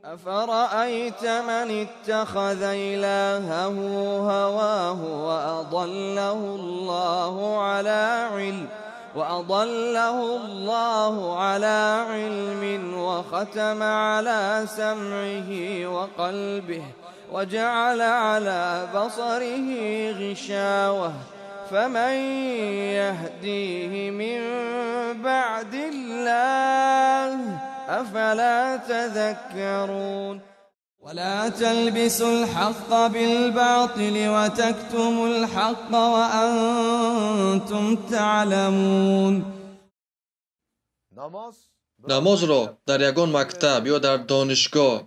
أفرأيت من اتخذ إلهه هواه وأضله الله على علم وختم على سمعه وقلبه وجعل على بصره غشاوة فمن يهديه من بعد الله أفلا تذكرون ولا تلبسوا الحق بالباطل وتكتموا الحق وأنتم تعلمون. نماز را در یگان مکتب یا در دانشگاه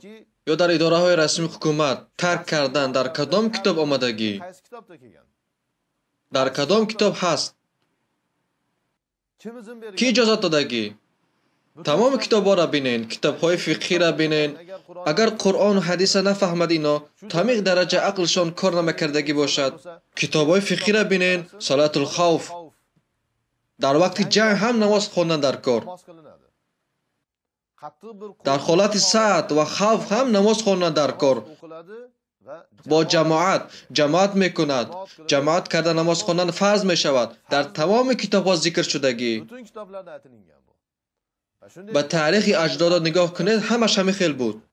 یا در اداره های رسمی حکومت ترک کردن در کدام کتاب آمدگی؟ در کدام کتاب هست؟ کی اجازت دادگی؟ تمام کتاب ها را بینین، کتاب های فقهی را بینین. اگر قرآن و حدیث نفهمد اینا تمیق درجه عقلشان کار نمیکردگی باشد، کتاب های فقهی را بینین. صلات الخوف، در وقت جنگ هم نماز خواندن در کار، در حالت سعد و خوف هم نماز خواندن در کار. با جماعت میکند. جماعت کردن نماز خواندن فرض میشود. در تمام کتاب ها ذکر شدگی. به تاریخ اجداد نگاه کنید، همش همین خیل بود.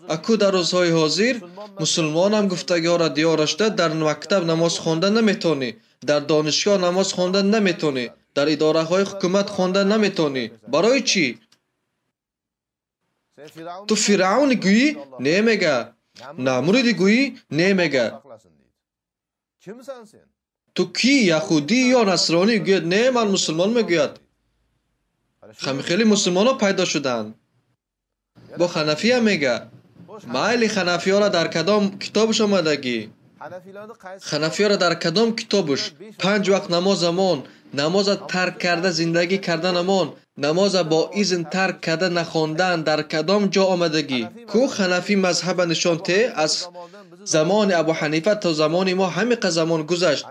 اکو در روزهای حاضر مسلمان هم گفتگی ها را دیارش داد. در مکتب نماز خواندن نمیتونی، در دانشگاه نماز خواندن نمیتونی، در اداره های حکومت خواندن نمیتونی. برای چی؟ تو فرعون گویی نمیگه، نمرود گویی نمیگه. تو کی؟ یهودی یا نصرانی گوید نه من مسلمان میگوید. خیلی مسلمان ها پیدا شدن. با حنفی هم میگه. مایل حنفی ها را در کدام کتابش آمدگی؟ حنفی ها را در کدام کتابش؟ 5 وقت نمازمان، نماز ترک کرده زندگی کردن امان، نماز با ایزن ترک کرده نخواندن در کدام جا آمدگی؟ کو حنفی مذهب نشان ته؟ از زمان ابو حنیفه تا زمان ما همیقه زمان گذشت.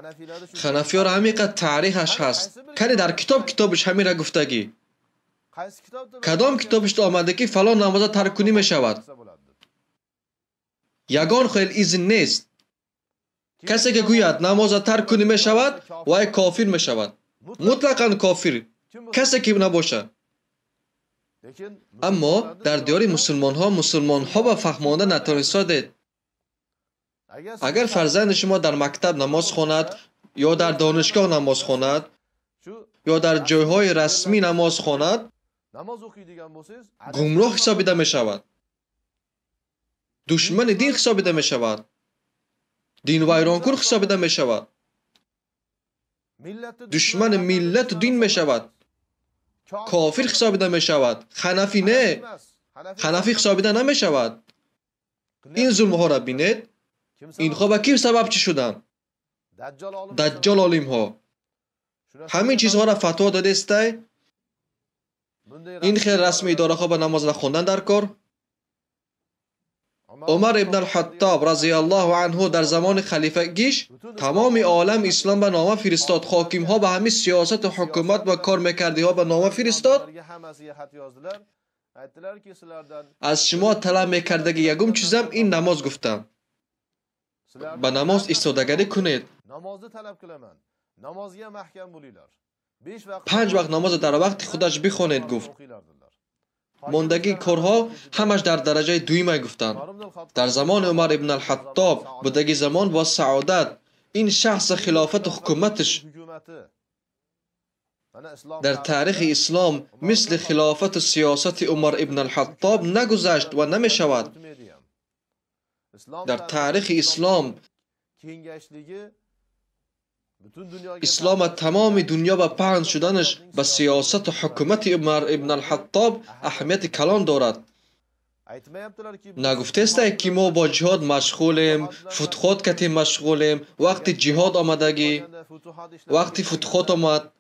حنفی ها را همیقه تاریخش هست. کنی در کتابش همین را گفتگی. کدام کتابش آمده که فلان نماز ترک کنی می شود؟ یگان خیل ایزن نیست. کسی که گوید نماز ترک کنی می شود وای کافر می شود. مطلقاً کافر کسی که نباشه. اما در دیار مسلمان ها با فهمانده نتوانستند. اگر فرزند شما در مکتب نماز خواند یا در دانشگاه نماز خواند یا در جایهای رسمی نماز خواند، گمراه حسابیده می شود. دشمن دین حسابیده می شود. دین ویرانکن حسابیده می شود. دشمن ملت و دین می شود. کافر حسابیده می شود. حنفی نه. حنفی حسابیده نمی شود. این ظلم ها را بینید. اینها به کی سبب چی شدن؟ دجال عالم ها. همین چیزها را فتوا داده است. این خیلی رسمی اداره ها به نماز نخواندن در کار. عمر ابن الخطاب رضی الله عنه در زمان خلیفگیش تمام عالم اسلام به نامه فرستاد. حاکم ها به همین سیاست و حکومت و کار میکردی ها به نامه فرستاد. از شما طلب میکردگی یگم چیزم این نماز گفتم. به نماز ایستادگی کنید. 5 وقت نماز در وقت خودش بخوانید گفت. موندگی کارها همش در درجه دویمه گفتن. در زمان عمر ابن الخطاب بودگی زمان با سعادت این شخص خلافت و حکومتش در تاریخ اسلام مثل خلافت و سیاست عمر ابن الخطاب نگذشت و نمی شود. در تاریخ اسلام تمام دنیا با پهن شدنش به سیاست و حکومت عمر ابن الخطاب اهمیت کلان دارد. نگفته است که ما با جهاد مشغولیم، فتوحات کردیم مشغولیم. وقتی جهاد آمدگی، وقتی فتوحات آمد،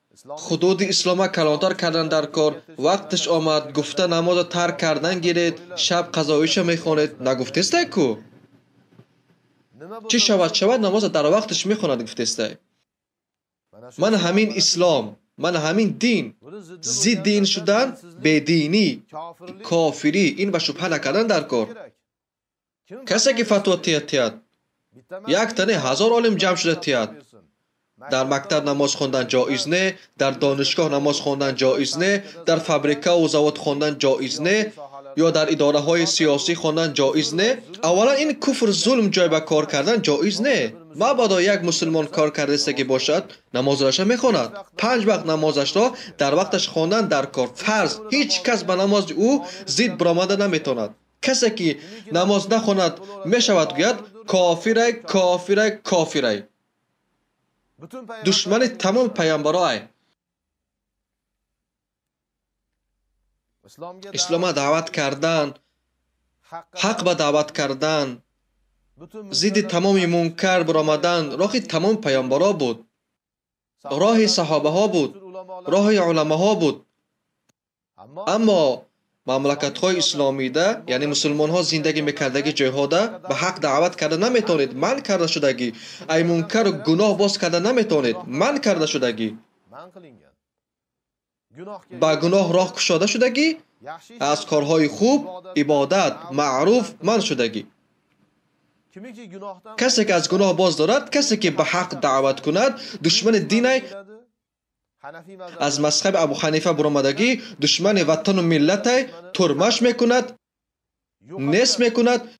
حدود اسلام کلانتر کردن در کار، وقتش آمد گفته نماز ترک کردن گیرید، شب قضایش میخوانید. نگفته است کو چی شود نماز در وقتش میخواند. گفته است من همین اسلام من همین دین ضد دین شدن بدینی کافری این به شبهه نکردن در کار کسی که فتوا تیاد یک تنه 1000 عالم جمع شده تیاد در مکتب نماز خواندن جایز نه در دانشگاه نماز خواندن جایز نه در فابریکه و زواد خواندن جایز نه یا در اداره های سیاسی خواندن جایز نه اولا این کفر ظلم جای به کار کردن جایز نه مبادا یک مسلمان کار کرده که باشد نمازش میخواند 5 وقت نمازش را در وقتش خواندن در کار فرض هیچ کس به نماز او ضد برآمده نمیتواند کسی که نماز نخواند میشود گوید کافر کافر کافر دشمن تمام پیامبرای اسلام دعوت کردن حق به دعوت کردن ضد تمام منکر برآمدن راه تمام پیامبرا بود راه صحابه ها بود راه علما ها بود اما مملکت های اسلامی ده یعنی مسلمان ها زندگی میکردگی جایها ده به حق دعوت کرده نمیتونید من کرده شدگی ای منکر و گناه باز کرده نمیتونید من کرده شدگی با گناه راه کشاده شدگی از کارهای خوب عبادت معروف من شدگی کسی که از گناه باز دارد کسی که به حق دعوت کند دشمن دین از مذهب ابو حنیفه برآمدگی دشمن وطن و ملت ترمش میکند نصف میکند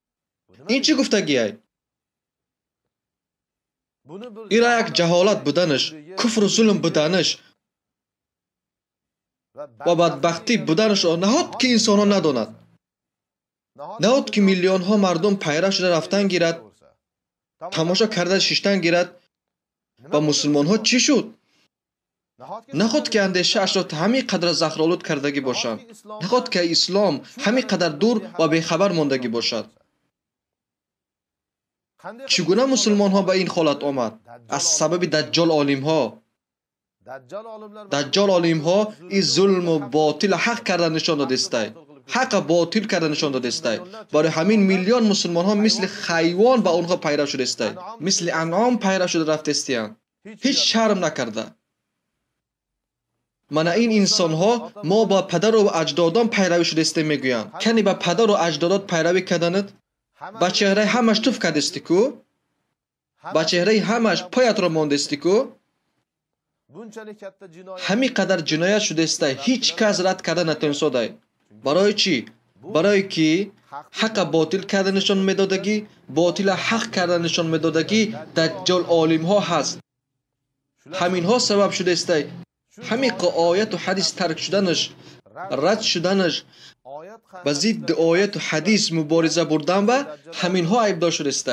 این چی گفتگی ای این را یک جهالت بودنش کفر و ظلم بودنش و بدبختی بودنش نهاد که انسان ها نداند نهاد که میلیون ها مردم پیره شده رفتن گیرد تماشا کرده ششتن گیرد و مسلمان ها چی شد نخواد که اندیشه اش را همین قدر زهرآلود کردگی باشند نخواد که اسلام همین قدر دور و بیخبر ماندگی باشد چگونه مسلمان ها به این حالت آمد از سبب دجال عالم ها دجال عالم ها این ظلم و باطل حق کردن نشان داده است حق باطل کردن نشان داده است برای همین میلیون مسلمان ها مثل حیوان به آنها پیرو شده است مثل انعام پیرو شده رفته است هیچ شرم نکرده من این انسان ها ما با پدر و اجدادان پیروی شده است میگویند کنی با پدر و اجدادات پیروی کردند با چهره همش توف کرده است کو با چهره همش پایت را مانده است کو همین قدر جنایت شده است هیچ کس رد کردن نتونسته برای چی برای که حق باطل کردن نشان میدادگی باطل حق کردن نشان میدادگی دجال عالم ها هست همین ها سبب شده است همین آیت و حدیث ترک شدنش رد شدنش با ضد آیت و حدیث مبارزه بردن و همین ها عیب داشته است